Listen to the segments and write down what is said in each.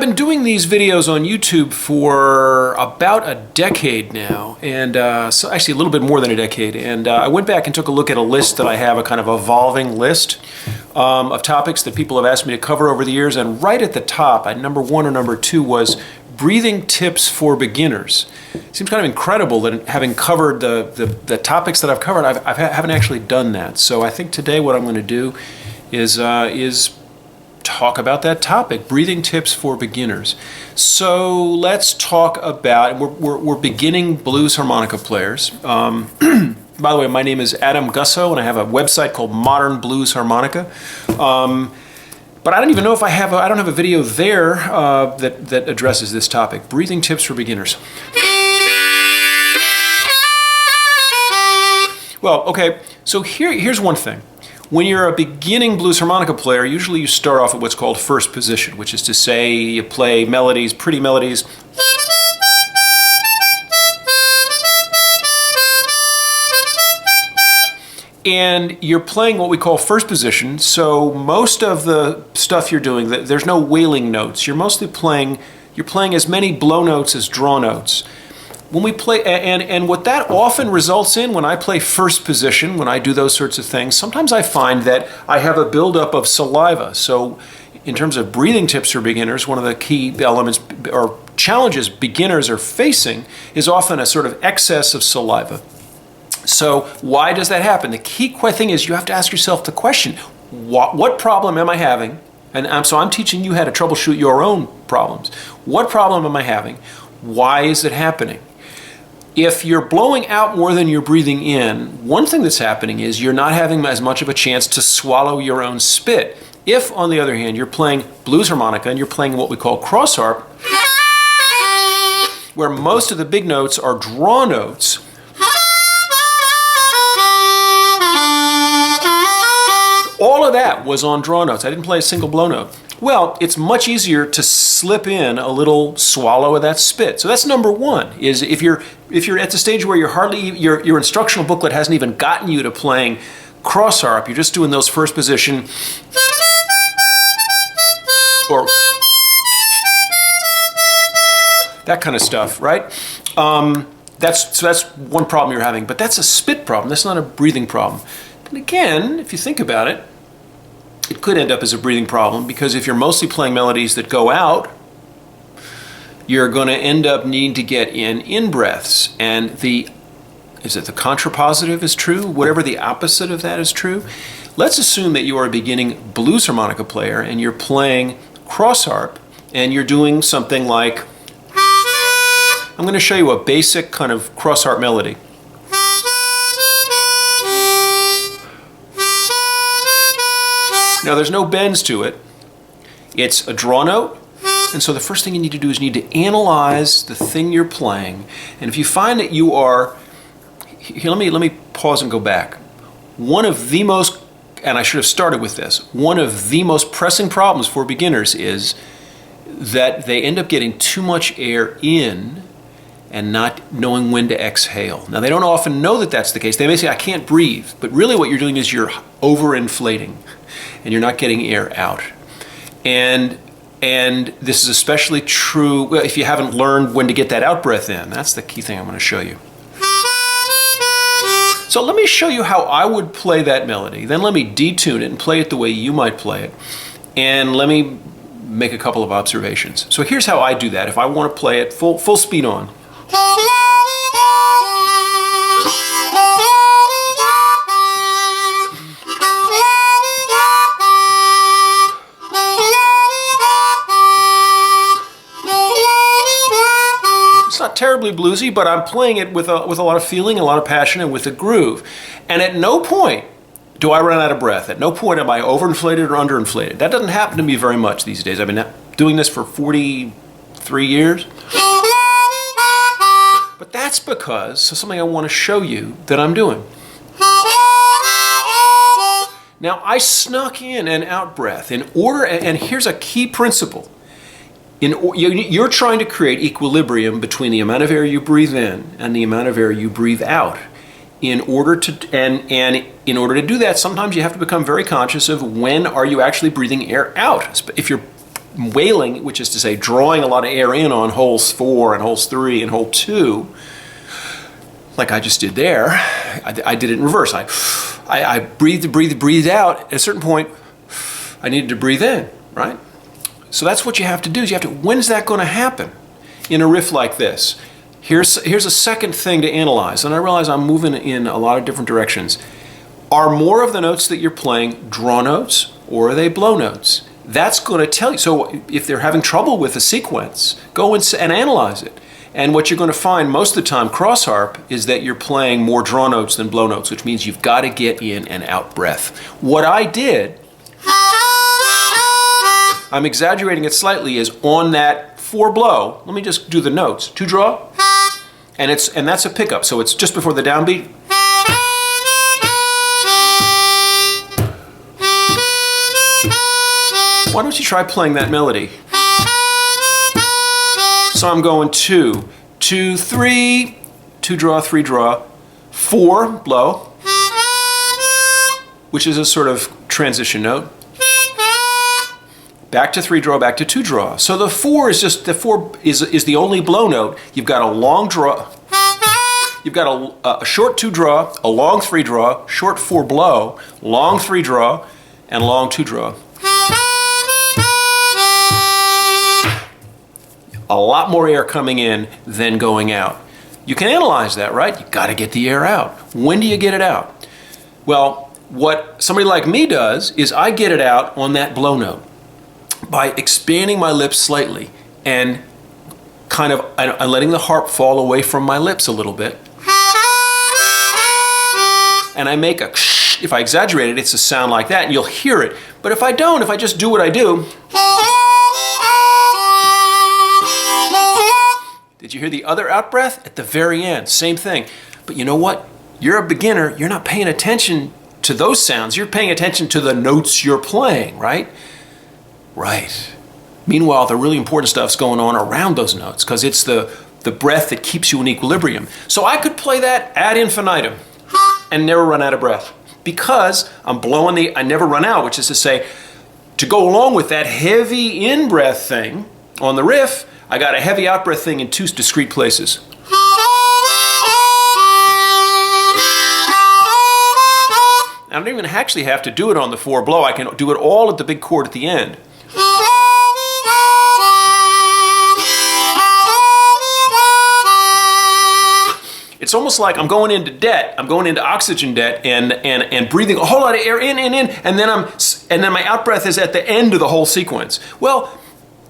been doing these videos on YouTube for about a decade now, and so actually a little bit more than a decade. And I went back and took a look at a list that I have, a kind of evolving list of topics that people have asked me to cover over the years. And right at the top, number 1 or number 2 was breathing tips for beginners. It seems kind of incredible that having covered the topics that I've covered, I haven't actually done that. So I think today what I'm going to do is talk about that topic, breathing tips for beginners. So let's talk about, we're beginning blues harmonica players. By the way, my name is Adam Gussow, and I have a website called Modern Blues Harmonica. But I don't even know if I don't have a video there that addresses this topic, breathing tips for beginners. Well, okay, so here's one thing. When you're a beginning blues harmonica player, usually you start off at what's called first position, which is to say you play melodies, pretty melodies. And you're playing what we call first position, so most of the stuff you're doing, there's no wailing notes. You're mostly playing as many blow notes as draw notes. When we play, and what that often results in when I play first position, when I do those sorts of things, sometimes I find that I have a buildup of saliva. So in terms of breathing tips for beginners, one of the key elements or challenges beginners are facing is often a sort of excess of saliva. So why does that happen? The key thing is you have to ask yourself the question, what problem am I having? And so I'm teaching you how to troubleshoot your own problems. What problem am I having? Why is it happening? If you're blowing out more than you're breathing in, one thing that's happening is you're not having as much of a chance to swallow your own spit. If, on the other hand, you're playing blues harmonica and you're playing what we call cross harp, where most of the big notes are draw notes, all of that was on draw notes. I didn't play a single blow note. Well, it's much easier to slip in a little swallow of that spit. So that's number 1, is if you're at the stage where your instructional booklet hasn't even gotten you to playing cross harp, you're just doing those first position or that kind of stuff, right? That's one problem you're having, but that's a spit problem. That's not a breathing problem. And again, if you think about it, it could end up as a breathing problem, because if you're mostly playing melodies that go out, you're going to end up needing to get in breaths. And is it the contrapositive is true? Whatever the opposite of that is true? Let's assume that you are a beginning blues harmonica player and you're playing cross harp and you're doing something like, I'm going to show you a basic kind of cross harp melody. Now there's no bends to it. It's a draw note. And so the first thing you need to do is you need to analyze the thing you're playing. And if you find that you are, here, let me pause and go back. One of the most, and I should have started with this, one of the most pressing problems for beginners is that they end up getting too much air in and not knowing when to exhale. Now they don't often know that that's the case. They may say, I can't breathe, but really what you're doing is you're overinflating and you're not getting air out. And this is especially true if you haven't learned when to get that out breath in. That's the key thing I'm going to show you. So let me show you how I would play that melody. Then let me detune it and play it the way you might play it. And let me make a couple of observations. So here's how I do that if I want to play it full speed on. It's not terribly bluesy, but I'm playing it with a lot of feeling, a lot of passion, and with a groove. And at no point do I run out of breath. At no point am I overinflated or underinflated. That doesn't happen to me very much these days. I've been doing this for 43 years. But that's because of something I want to show you that I'm doing. Now, I snuck in an out breath in order, and here's a key principle. You're trying to create equilibrium between the amount of air you breathe in and the amount of air you breathe out. In order to do that, sometimes you have to become very conscious of when are you actually breathing air out. If you're wailing, which is to say drawing a lot of air in on holes 4 and holes 3 and hole 2, like I just did there. I did it in reverse. I breathed out. At a certain point, I needed to breathe in, right? So that's what you have to do. Is you have to, when's that going to happen in a riff like this? Here's a second thing to analyze, and I realize I'm moving in a lot of different directions. Are more of the notes that you're playing draw notes, or are they blow notes? That's going to tell you. So if they're having trouble with a sequence, go and analyze it. And what you're going to find most of the time cross harp is that you're playing more draw notes than blow notes, which means you've got to get in and out breath. What I did, I'm exaggerating it slightly, is on that 4 blow, let me just do the notes. 2 draw, and that's a pickup, so it's just before the downbeat. Why don't you try playing that melody? So I'm going 2, 2, 3, 2 draw, 3 draw, 4 blow, which is a sort of transition note. Back to 3 draw, back to 2 draw. So the 4 is just, the 4 is the only blow note. You've got a long draw, you've got a short 2 draw, a long 3 draw, short 4 blow, long 3 draw, and long 2 draw. A lot more air coming in than going out. You can analyze that, right? You got to get the air out. When do you get it out? Well, what somebody like me does is I get it out on that blow note by expanding my lips slightly and kind of letting the harp fall away from my lips a little bit. And I make a, if I exaggerate it, it's a sound like that, and you'll hear it. But if I don't, if I just do what I do, did you hear the other out breath? At the very end, same thing. But you know what? You're a beginner. You're not paying attention to those sounds. You're paying attention to the notes you're playing, right? Right. Meanwhile, the really important stuff's going on around those notes because it's the breath that keeps you in equilibrium. So I could play that ad infinitum and never run out of breath because I'm blowing I never run out, which is to say, to go along with that heavy in-breath thing on the riff, I got a heavy out-breath thing in 2 discrete places. I don't even actually have to do it on the 4 blow. I can do it all at the big chord at the end. It's almost like I'm going into debt. I'm going into oxygen debt and breathing a whole lot of air in, and then my out-breath is at the end of the whole sequence. Well,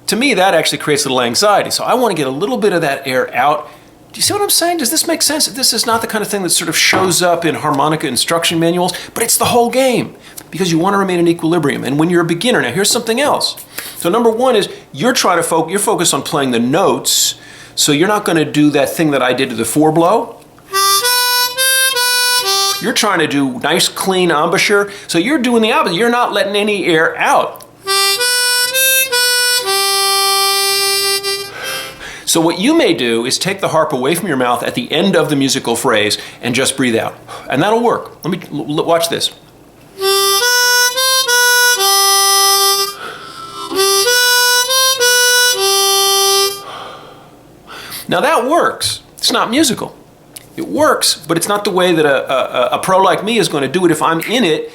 to me, that actually creates a little anxiety. So I want to get a little bit of that air out. Do you see what I'm saying? Does this make sense? This is not the kind of thing that sort of shows up in harmonica instruction manuals, but it's the whole game because you want to remain in equilibrium. And when you're a beginner, now here's something else. So number 1 is you're focused on playing the notes. So you're not going to do that thing that I did to the 4 blow. You're trying to do nice, clean embouchure. So you're doing the opposite. You're not letting any air out. So what you may do is take the harp away from your mouth at the end of the musical phrase and just breathe out. And that'll work. Let me watch this. Now that works. It's not musical. It works, but it's not the way that a pro like me is going to do it if I'm in it.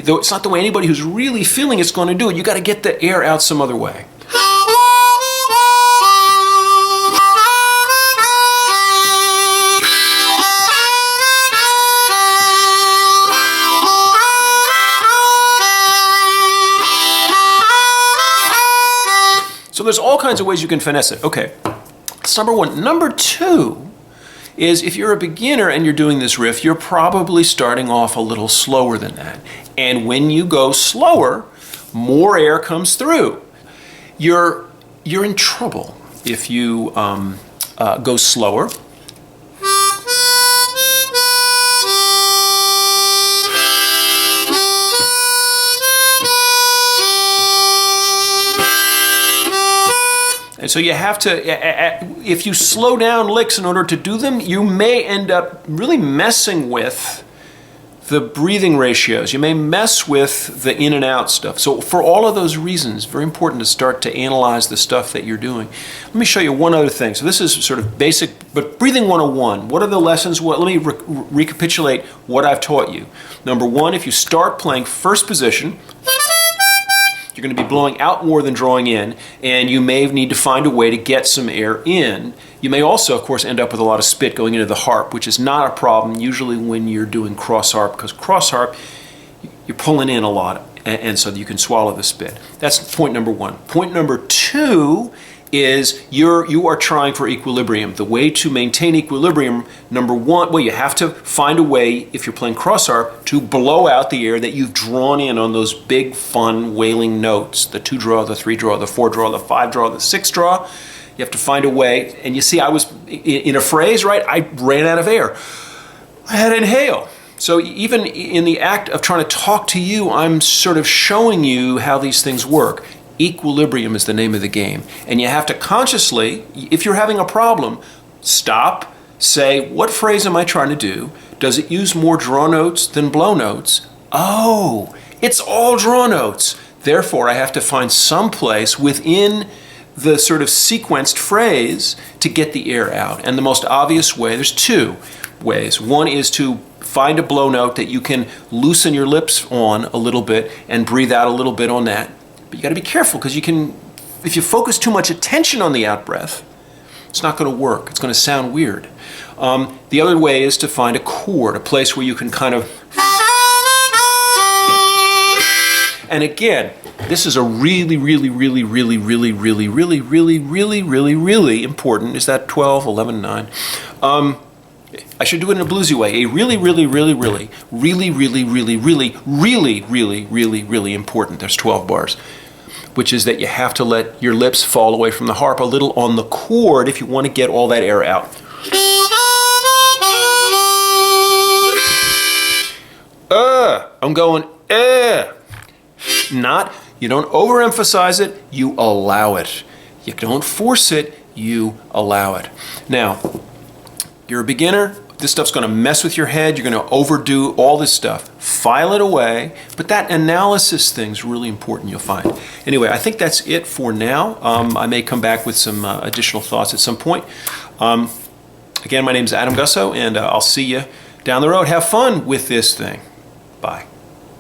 Though it's not the way anybody who's really feeling it's going to do it. You got to get the air out some other way. So there's all kinds of ways you can finesse it. Okay, that's number 1. Number 2 is if you're a beginner and you're doing this riff, you're probably starting off a little slower than that. And when you go slower, more air comes through. You're in trouble if you go slower. And so you have to, if you slow down licks in order to do them, you may end up really messing with the breathing ratios. You may mess with the in and out stuff. So for all of those reasons, very important to start to analyze the stuff that you're doing. Let me show you one other thing. So this is sort of basic, but breathing 101. What are the lessons? Let me recapitulate what I've taught you. Number one, if you start playing first position, you're going to be blowing out more than drawing in, and you may need to find a way to get some air in. You may also, of course, end up with a lot of spit going into the harp, which is not a problem usually when you're doing cross harp, because cross harp, you're pulling in a lot, and so you can swallow the spit. That's point number one. Point number two is you are trying for equilibrium. The way to maintain equilibrium, number one, well, you have to find a way, if you're playing cross harp, to blow out the air that you've drawn in on those big, fun, wailing notes. The 2 draw, the 3 draw, the 4 draw, the 5 draw, the 6 draw. You have to find a way. And you see, I was in a phrase, right? I ran out of air. I had to inhale. So even in the act of trying to talk to you, I'm sort of showing you how these things work. Equilibrium is the name of the game. And you have to consciously, if you're having a problem, stop, say, what phrase am I trying to do? Does it use more draw notes than blow notes? Oh, it's all draw notes. Therefore, I have to find some place within the sort of sequenced phrase to get the air out. And the most obvious way, there's two ways. One is to find a blow note that you can loosen your lips on a little bit and breathe out a little bit on that. But you got to be careful, because you can, if you focus too much attention on the out breath, it's not going to work. It's going to sound weird. The other way is to find a chord, a place where you can kind of, and again, this is a really important, is that 12, 11, 9? I should do it in a bluesy way. A really important, there's 12 bars, which is that you have to let your lips fall away from the harp a little on the chord if you want to get all that air out. I'm going, not, you don't overemphasize it, you allow it. You don't force it, you allow it. Now, you're a beginner, this stuff's going to mess with your head, you're going to overdo all this stuff. File it away, but that analysis thing's really important, you'll find. Anyway, I think that's it for now. I may come back with some additional thoughts at some point. Again, my name's Adam Gussow, and I'll see you down the road. Have fun with this thing. Bye.